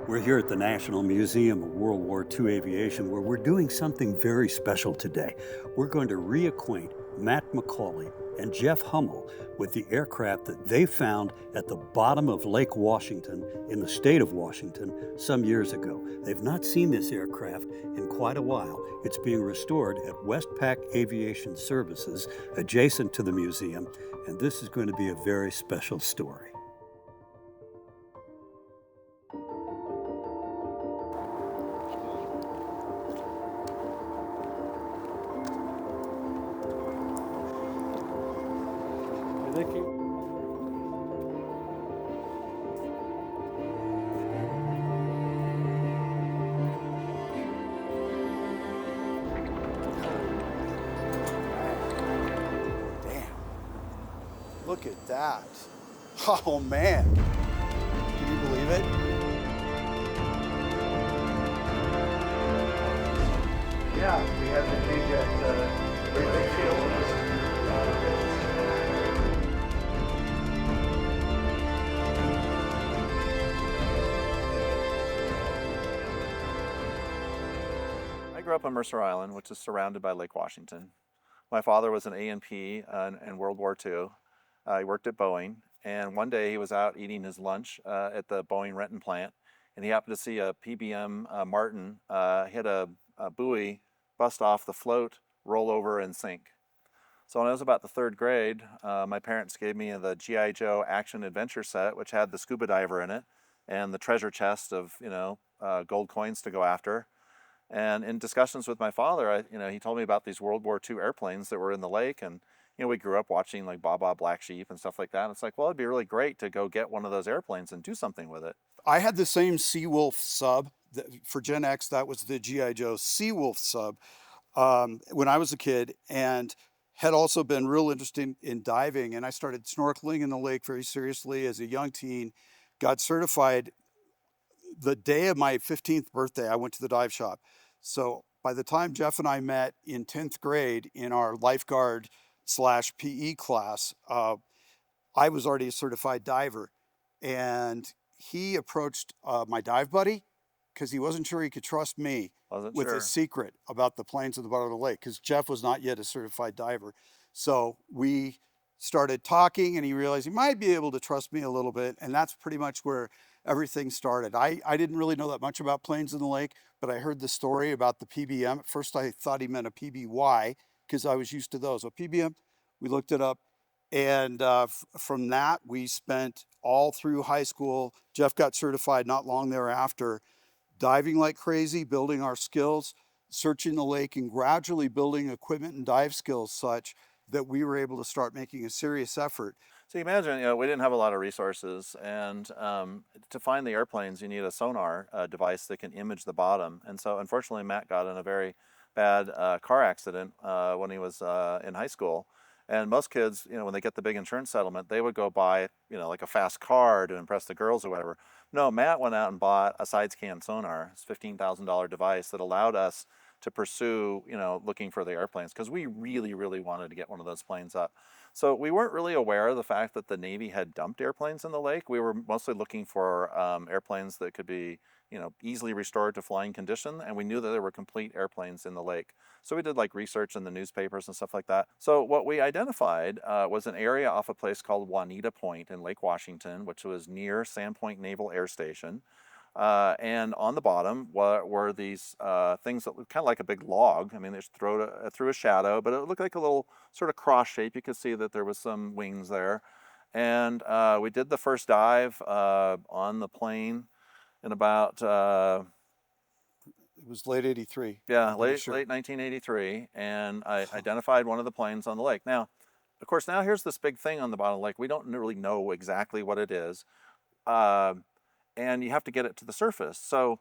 We're here at the National Museum of World War II Aviation, where we're doing something very special today. We're going to reacquaint Matt McCauley and Jeff Hummel with the aircraft that they found at the bottom of Lake Washington in the state of Washington some years ago. They've not seen this aircraft in quite a while. It's being restored at Westpac Aviation Services, adjacent to the museum, and this is going to be a very special story. Look at that. Oh man. Can you believe it? Yeah, we had the change at Great Field. I grew up on Mercer Island, which is surrounded by Lake Washington. My father was an A&P in World War II. He worked at Boeing, and one day he was out eating his lunch at the Boeing Renton plant, and he happened to see a PBM Martin hit a buoy, bust off the float, roll over, and sink. So when I was about the third grade, my parents gave me the G.I. Joe action adventure set, which had the scuba diver in it, and the treasure chest of gold coins to go after. And in discussions with my father, he told me about these World War II airplanes that were in the lake, and we grew up watching like Baa Black Sheep and stuff like that. And it's like, well, it'd be really great to go get one of those airplanes and do something with it. I had the same Seawolf sub. For Gen X, that was the G.I. Joe Seawolf sub when I was a kid, and had also been real interested in diving. And I started snorkeling in the lake very seriously as a young teen, got certified the day of my 15th birthday. I went to the dive shop. So by the time Jeff and I met in 10th grade in our lifeguard/PE class, I was already a certified diver. And he approached my dive buddy because he wasn't sure he could trust me with a secret about the planes at the bottom of the lake, because Jeff was not yet a certified diver. So we started talking, and he realized he might be able to trust me a little bit. And that's pretty much where everything started. I didn't really know that much about planes in the lake, but I heard the story about the PBM. At first I thought he meant a PBY because I was used to those. A PBM, we looked it up. And from that, we spent all through high school. Jeff got certified not long thereafter, diving like crazy, building our skills, searching the lake, and gradually building equipment and dive skills such that we were able to start making a serious effort. So you imagine, we didn't have a lot of resources, and to find the airplanes, you need a sonar device that can image the bottom. And so unfortunately, Matt got in a very bad car accident when he was in high school. And most kids, when they get the big insurance settlement, they would go buy, like a fast car to impress the girls or whatever. No, Matt went out and bought a side scan sonar, it's a $15,000 device that allowed us to pursue, looking for the airplanes, because we really, really wanted to get one of those planes up. So we weren't really aware of the fact that the Navy had dumped airplanes in the lake. We were mostly looking for airplanes that could be, easily restored to flying condition, and we knew that there were complete airplanes in the lake. So we did like research in the newspapers and stuff like that. So what we identified was an area off a place called Juanita Point in Lake Washington, which was near Sandpoint Naval Air Station. And on the bottom were these things that looked kind of like a big log. I mean, they threw a shadow, but it looked like a little sort of cross shape. You could see that there was some wings there. And we did the first dive on the plane in about... it was late 83. Yeah, late 1983. And I identified one of the planes on the lake. Now, of course, here's this big thing on the bottom of the lake. We don't really know exactly what it is. And you have to get it to the surface. So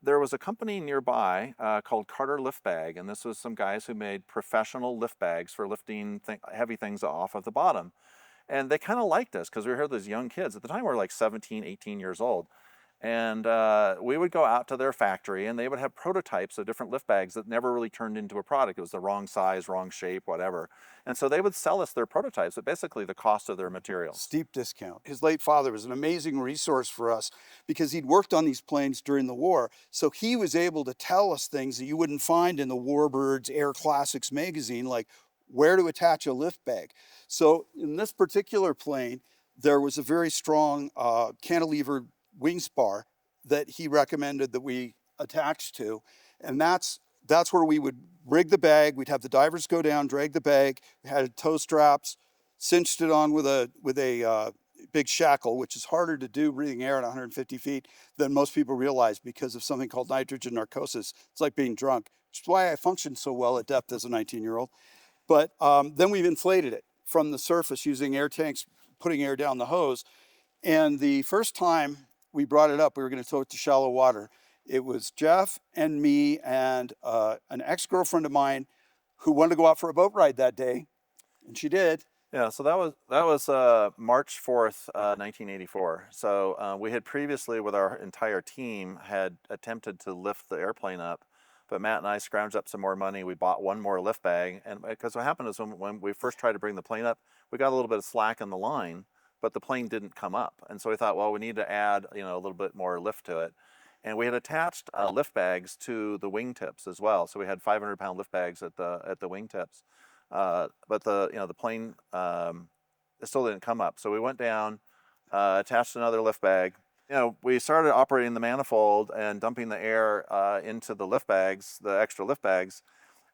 there was a company nearby called Carter Lift Bag, and this was some guys who made professional lift bags for lifting heavy things off of the bottom. And they kind of liked us because we were these young kids. At the time, we were like 17, 18 years old. And we would go out to their factory, and they would have prototypes of different lift bags that never really turned into a product. It was the wrong size, wrong shape, whatever. And so they would sell us their prototypes at basically the cost of their materials. Steep discount. His late father was an amazing resource for us because he'd worked on these planes during the war. So he was able to tell us things that you wouldn't find in the Warbirds Air Classics magazine, like where to attach a lift bag. So in this particular plane, there was a very strong cantilevered wing spar that he recommended that we attach to. And that's where we would rig the bag. We'd have the divers go down, drag the bag. We had tow straps, cinched it on with a big shackle, which is harder to do breathing air at 150 feet than most people realize because of something called nitrogen narcosis. It's like being drunk, which is why I functioned so well at depth as a 19-year-old. But then we've inflated it from the surface using air tanks, putting air down the hose. And the first time we brought it up, we were going to tow it to shallow water. It was Jeff and me and an ex-girlfriend of mine who wanted to go out for a boat ride that day, and she did. Yeah, so that was March 4th, 1984. So we had previously, with our entire team, had attempted to lift the airplane up, but Matt and I scrounged up some more money. We bought one more lift bag, and because what happened is when we first tried to bring the plane up, we got a little bit of slack in the line, but the plane didn't come up. And so we thought, well, we need to add, a little bit more lift to it. And we had attached lift bags to the wingtips as well. So we had 500-pound lift bags at the wingtips. But the plane it still didn't come up. So we went down, attached another lift bag. We started operating the manifold and dumping the air into the lift bags, the extra lift bags.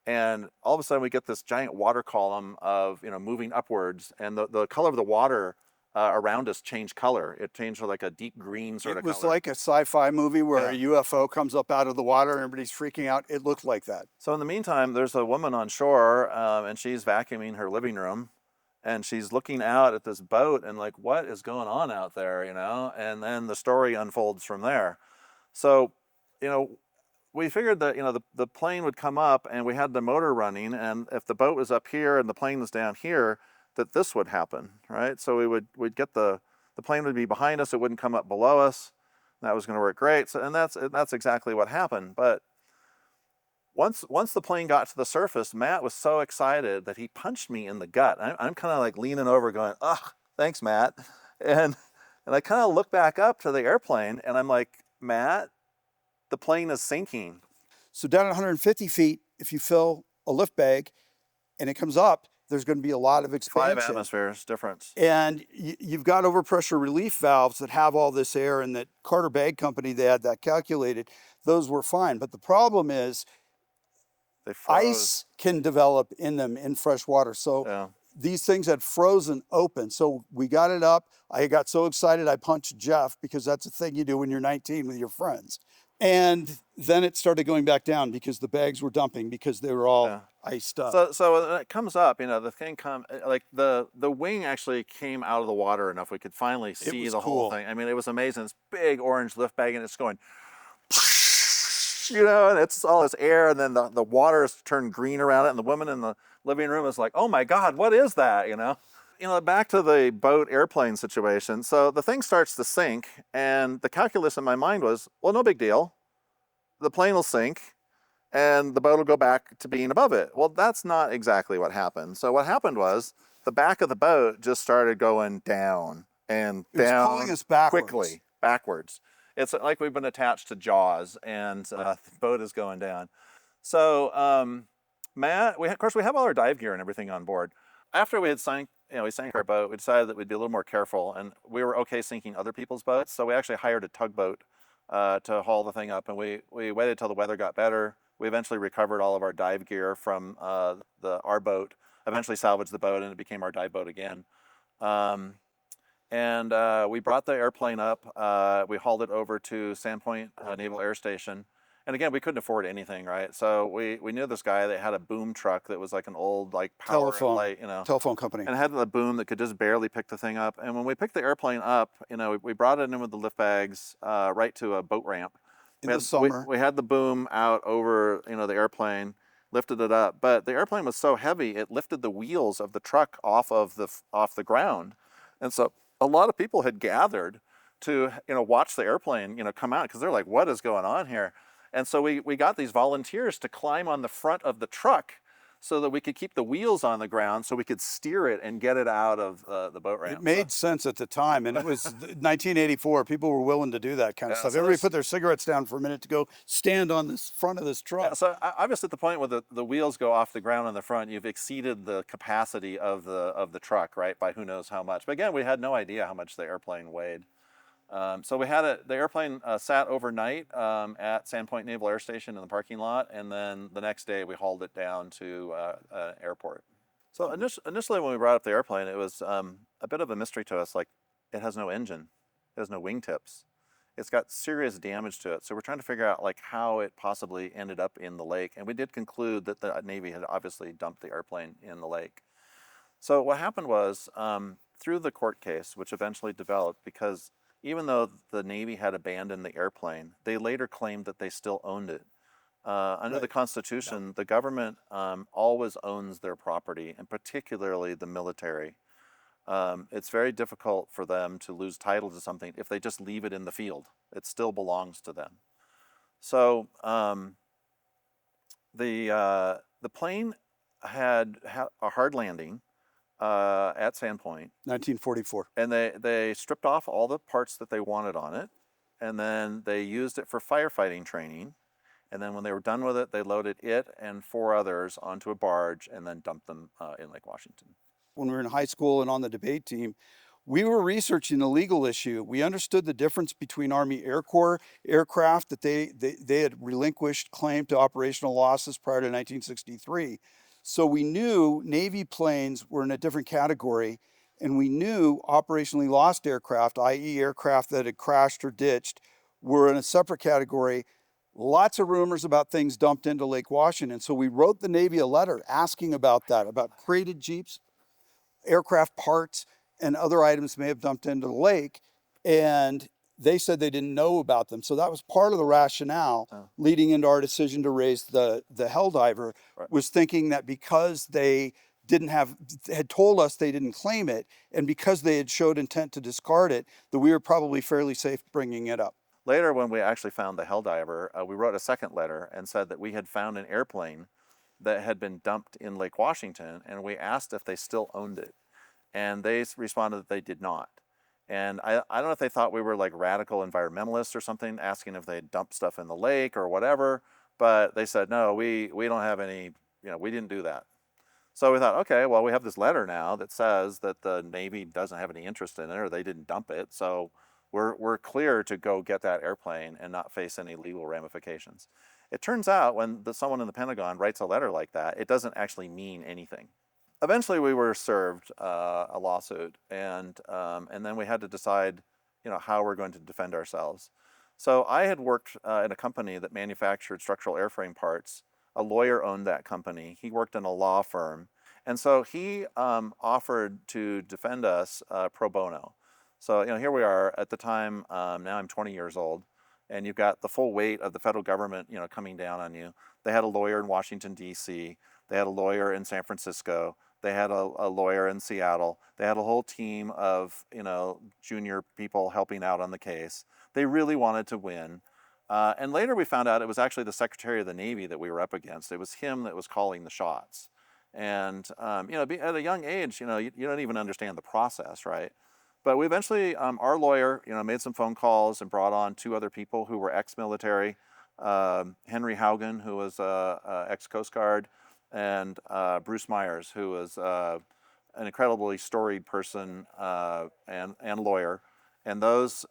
And all of a sudden we get this giant water column of, moving upwards, and the color of the water around us changed color. It changed to like a deep green sort of color. It was like a sci-fi movie where a UFO comes up out of the water and everybody's freaking out. It looked like that. So in the meantime, there's a woman on shore, and she's vacuuming her living room, and she's looking out at this boat and like, what is going on out there, And then the story unfolds from there. So, we figured that, the plane would come up and we had the motor running, and if the boat was up here and the plane was down here, that this would happen, right? So we'd get the plane would be behind us, it wouldn't come up below us. That was going to work great. So, and that's exactly what happened. But once the plane got to the surface, Matt was so excited that he punched me in the gut. I'm kind of like leaning over going, "Oh, thanks, Matt." And I kind of look back up to the airplane and I'm like, "Matt, the plane is sinking." So down at 150 feet, if you fill a lift bag and it comes up, there's going to be a lot of expansion. 5 atmospheres difference. And you've got overpressure relief valves that have all this air, and that Carter Bag Company, they had that calculated. Those were fine. But the problem is ice can develop in them in fresh water. So these things had frozen open. So we got it up. I got so excited I punched Jeff, because that's a thing you do when you're 19 with your friends. And then it started going back down because the bags were dumping because they were all iced up. So when it comes up, the thing like the wing actually came out of the water enough we could finally see the whole thing. I mean, it was amazing. This big orange lift bag, and it's going, and it's all this air, and then the water has turned green around it, and the woman in the living room is like, "Oh my God, what is that?" Back to the boat airplane situation. So the thing starts to sink, and the calculus in my mind was, well, no big deal. The plane will sink and the boat will go back to being above it. Well, that's not exactly what happened. So what happened was the back of the boat just started going down and down, pulling us backwards. Quickly, backwards. It's like we've been attached to Jaws, and the boat is going down. So Matt, of course we have all our dive gear and everything on board. After we had sank our boat, we decided that we'd be a little more careful, and we were okay sinking other people's boats. So we actually hired a tugboat to haul the thing up, and we waited till the weather got better. We eventually recovered all of our dive gear from our boat, eventually salvaged the boat, and it became our dive boat again. And we brought the airplane up. We hauled it over to Sandpoint Naval Air Station. And again, we couldn't afford anything, right? So we knew this guy that had a boom truck that was like an old power telephone company, and had a boom that could just barely pick the thing up. And when we picked the airplane up, we brought it in with the lift bags right to a boat ramp. In the summer, we had the boom out over the airplane, lifted it up, but the airplane was so heavy it lifted the wheels of the truck off the ground, and so a lot of people had gathered to watch the airplane come out, because they're like, what is going on here? And so we got these volunteers to climb on the front of the truck so that we could keep the wheels on the ground so we could steer it and get it out of the boat ramp. It made sense at the time, and it was 1984. People were willing to do that kind of stuff. So Everybody put their cigarettes down for a minute to go stand on this front of this truck. So obviously at the point where the wheels go off the ground on the front, you've exceeded the capacity of the truck, right, by who knows how much. But again, we had no idea how much the airplane weighed. So we had the airplane sat overnight at Sandpoint Naval Air Station in the parking lot, and then the next day we hauled it down to an airport. So initially when we brought up the airplane, it was a bit of a mystery to us. Like, it has no engine, it has no wingtips, it's got serious damage to it. So we're trying to figure out like how it possibly ended up in the lake, and we did conclude that the Navy had obviously dumped the airplane in the lake. So what happened was, through the court case, which eventually developed, because even though the Navy had abandoned the airplane, they later claimed that they still owned it. Under the Constitution, the government always owns their property, and particularly the military. It's very difficult for them to lose title to something if they just leave it in the field. It still belongs to them. So the plane had a hard landing at Sandpoint. 1944. And they stripped off all the parts that they wanted on it, and then they used it for firefighting training. And then when they were done with it, they loaded it and 4 others onto a barge and then dumped them in Lake Washington. When we were in high school and on the debate team, we were researching the legal issue. We understood the difference between Army Air Corps aircraft that they had relinquished claim to operational losses prior to 1963. So we knew Navy planes were in a different category, and we knew operationally lost aircraft, i.e. aircraft that had crashed or ditched, were in a separate category. Lots of rumors about things dumped into Lake Washington. So we wrote the Navy a letter asking about that, about crated Jeeps, aircraft parts, and other items may have dumped into the lake. And they said they didn't know about them. So that was part of the rationale leading into our decision to raise the Helldiver, was thinking that because they had told us they didn't claim it, and because they had showed intent to discard it, that we were probably fairly safe bringing it up. Later, when we actually found the Helldiver, we wrote a second letter and said that we had found an airplane that had been dumped in Lake Washington, and we asked if they still owned it. And they responded that they did not. And I don't know if they thought we were like radical environmentalists or something, asking if they dumped stuff in the lake or whatever, but they said, no, we don't have any, we didn't do that. So we thought, okay, well, we have this letter now that says that the Navy doesn't have any interest in it, or they didn't dump it, so we're clear to go get that airplane and not face any legal ramifications. It turns out when someone in the Pentagon writes a letter like that, it doesn't actually mean anything. Eventually, we were served a lawsuit, and then we had to decide, how we're going to defend ourselves. So I had worked in a company that manufactured structural airframe parts. A lawyer owned that company. He worked in a law firm, and so he offered to defend us pro bono. So here we are at the time. Now I'm 20 years old, and you've got the full weight of the federal government, coming down on you. They had a lawyer in Washington, D.C. They had a lawyer in San Francisco. They had a lawyer in Seattle. They had a whole team of, junior people helping out on the case. They really wanted to win. And later we found out it was actually the Secretary of the Navy that we were up against. It was him that was calling the shots. And, at a young age, you don't even understand the process, right? But we eventually, our lawyer, made some phone calls and brought on 2 other people who were ex-military. Henry Haugen, who was ex-Coast Guard, and Bruce Myers, who was an incredibly storied person and lawyer. And those...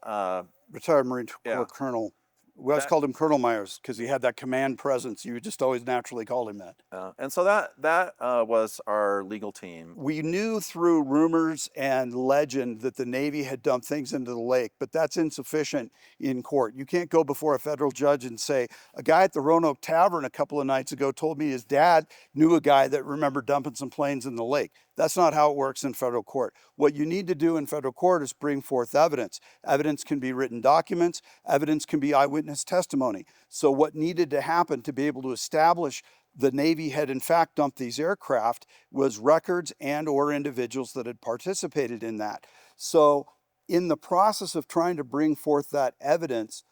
Retired Marine Corps Colonel. We always called him Colonel Myers because he had that command presence. You just always naturally called him that. And so that was our legal team. We knew through rumors and legend that the Navy had dumped things into the lake, but that's insufficient in court. You can't go before a federal judge and say, a guy at the Roanoke Tavern a couple of nights ago told me his dad knew a guy that remembered dumping some planes in the lake. That's not how it works in federal court. What you need to do in federal court is bring forth evidence. Evidence can be written documents. Evidence can be eyewitness testimony. So what needed to happen to be able to establish the Navy had in fact dumped these aircraft was records and or individuals that had participated in that. So in the process of trying to bring forth that evidence,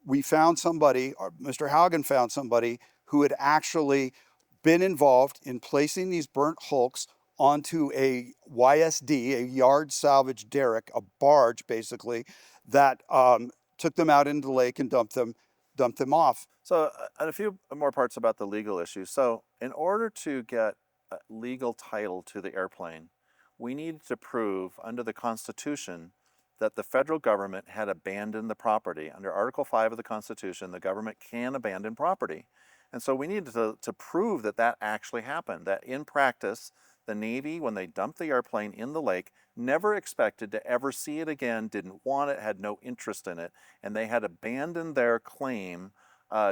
we found somebody, or Mr. Haugen found somebody who had actually been involved in placing these burnt hulks onto a YSD, a yard salvage derrick, a barge basically, that took them out into the lake and dumped them off. So, and a few more parts about the legal issue. So, in order to get a legal title to the airplane, we needed to prove under the Constitution that the federal government had abandoned the property. Under Article 5 of the Constitution, the government can abandon property. And so we needed to prove that that actually happened, that in practice, the Navy, when they dumped the airplane in the lake, never expected to ever see it again, didn't want it, had no interest in it, and they had abandoned their claim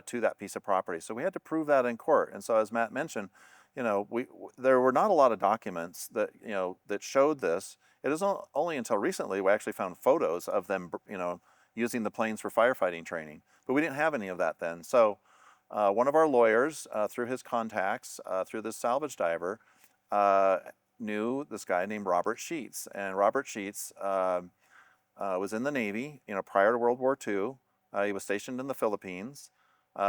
to that piece of property. So we had to prove that in court. And so as Matt mentioned, there were not a lot of documents that, that showed this. It is only until recently we actually found photos of them, using the planes for firefighting training. But we didn't have any of that then. So one of our lawyers, through his contacts, through this salvage diver, knew this guy named Robert Sheets. And Robert Sheets was in the Navy, prior to World War II. He was stationed in the Philippines.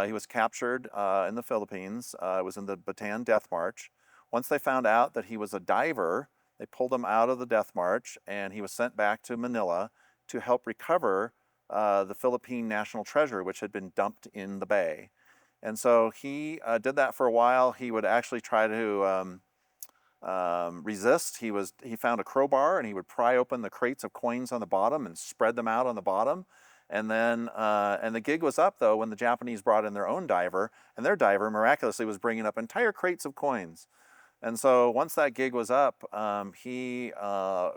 He was captured in the Philippines. Was in the Bataan Death March. Once they found out that he was a diver, they pulled him out of the Death March, and he was sent back to Manila to help recover the Philippine national treasure, which had been dumped in the bay. And so he did that for a while. He would actually try to resist. He found a crowbar, and he would pry open the crates of coins on the bottom and spread them out on the bottom. And then, and the gig was up though when the Japanese brought in their own diver, and their diver miraculously was bringing up entire crates of coins. And so once that gig was up, he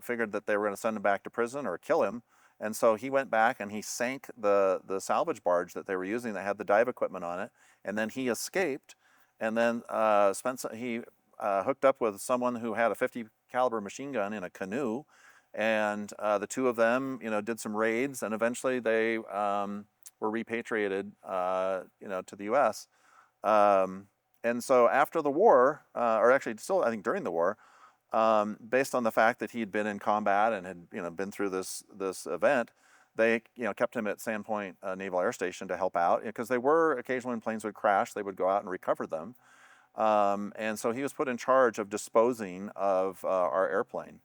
figured that they were going to send him back to prison or kill him. And so he went back and he sank the salvage barge that they were using that had the dive equipment on it. And then he escaped, and then he hooked up with someone who had a 50 caliber machine gun in a canoe. And the two of them, did some raids, and eventually they were repatriated, to the U.S. And so after the war, or actually still, I think during the war, based on the fact that he'd been in combat and had, been through this event, they, kept him at Sandpoint Naval Air Station to help out, because they were occasionally when planes would crash, they would go out and recover them. And so he was put in charge of disposing of our airplane.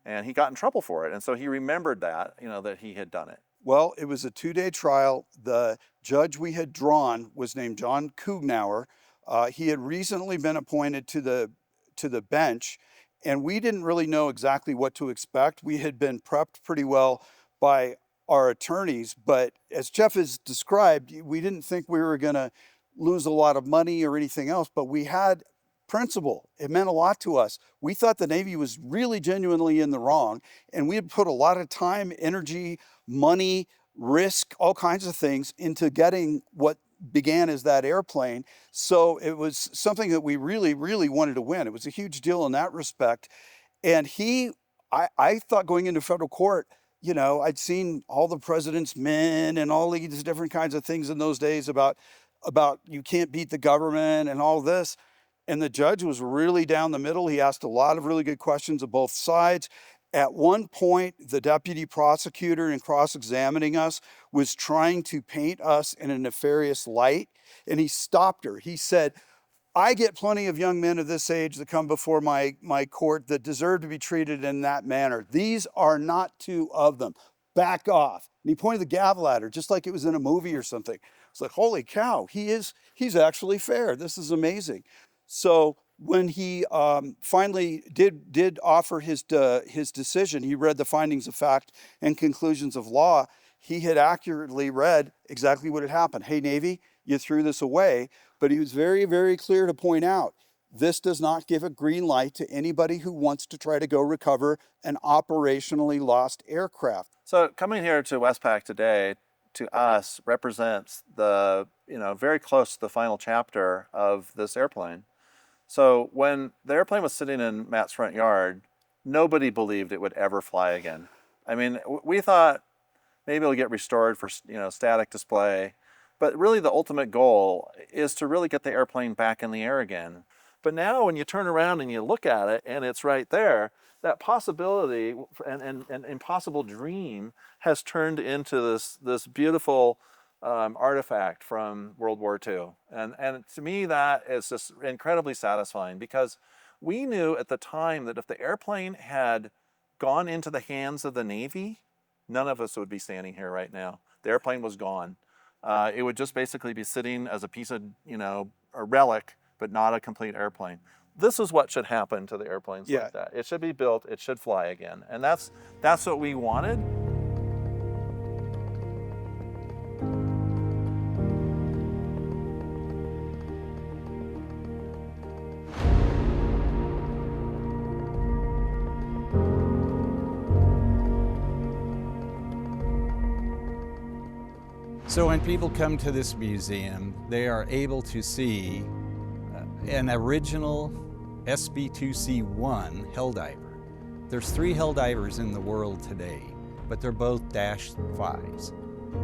And he got in trouble for it. And so he remembered that, that he had done it. Well, it was a 2-day trial. The judge we had drawn was named John Kugnauer. He had recently been appointed to the bench, and we didn't really know exactly what to expect. We had been prepped pretty well by our attorneys, but as Jeff has described, we didn't think we were going to lose a lot of money or anything else, but we had principle. It meant a lot to us. We thought the Navy was really genuinely in the wrong, and we had put a lot of time, energy, money, risk, all kinds of things into getting what began as that airplane. So it was something that we really, really wanted to win. It was a huge deal in that respect. And I thought going into federal court, I'd seen all the President's Men and all these different kinds of things in those days about you can't beat the government and all this. And the judge was really down the middle. He asked a lot of really good questions of both sides. At one point, the deputy prosecutor, in cross-examining us, was trying to paint us in a nefarious light, and he stopped her. He said, I get plenty of young men of this age that come before my court that deserve to be treated in that manner. These are not two of them. Back off. And he pointed the gavel at her, just like it was in a movie or something. It's like, holy cow, he's actually fair. This is amazing. So when he finally did offer his decision, he read the findings of fact and conclusions of law. He had accurately read exactly what had happened. Hey, Navy, you threw this away. But he was very, very clear to point out, this does not give a green light to anybody who wants to try to go recover an operationally lost aircraft. So coming here to Westpac today, to us, represents the, very close to the final chapter of this airplane. So when the airplane was sitting in Matt's front yard, nobody believed it would ever fly again. I mean, we thought maybe it'll get restored for, static display, but really the ultimate goal is to really get the airplane back in the air again. But now when you turn around and you look at it and it's right there, that possibility and impossible dream has turned into this beautiful artifact from World War II. And to me, that is just incredibly satisfying, because we knew at the time that if the airplane had gone into the hands of the Navy, none of us would be standing here right now. The airplane was gone. It would just basically be sitting as a piece of, a relic, but not a complete airplane. This is what should happen to the airplanes like that. It should be built, it should fly again. And that's what we wanted. So when people come to this museum, they are able to see an original SB2C Helldiver. There's 3 Helldivers in the world today, but they're both -5s.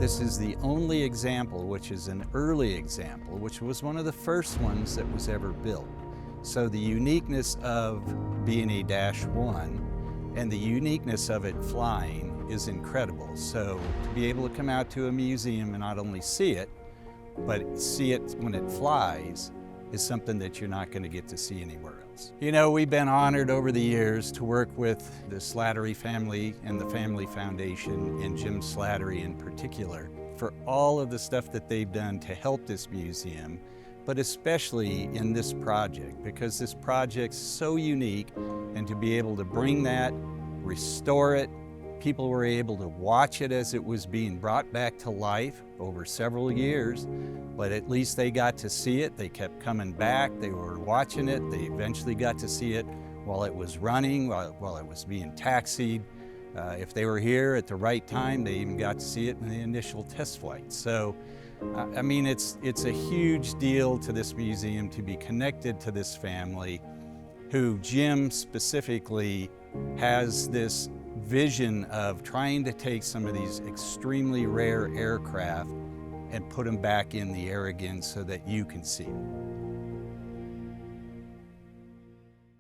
This is the only example, which is an early example, which was one of the first ones that was ever built. So the uniqueness of being a -1 and the uniqueness of it flying is incredible. So to be able to come out to a museum and not only see it, but see it when it flies is something that you're not going to get to see anywhere else. We've been honored over the years to work with the Slattery family and the Family Foundation, and Jim Slattery in particular, for all of the stuff that they've done to help this museum, but especially in this project, because this project's so unique, and to be able to bring that, restore it, people were able to watch it as it was being brought back to life over several years, but at least they got to see it. They kept coming back, they were watching it, they eventually got to see it while it was running, while it was being taxied. If they were here at the right time, they even got to see it in the initial test flight. So, I mean, it's a huge deal to this museum to be connected to this family, who Jim specifically has this vision of trying to take some of these extremely rare aircraft and put them back in the air again so that you can see them.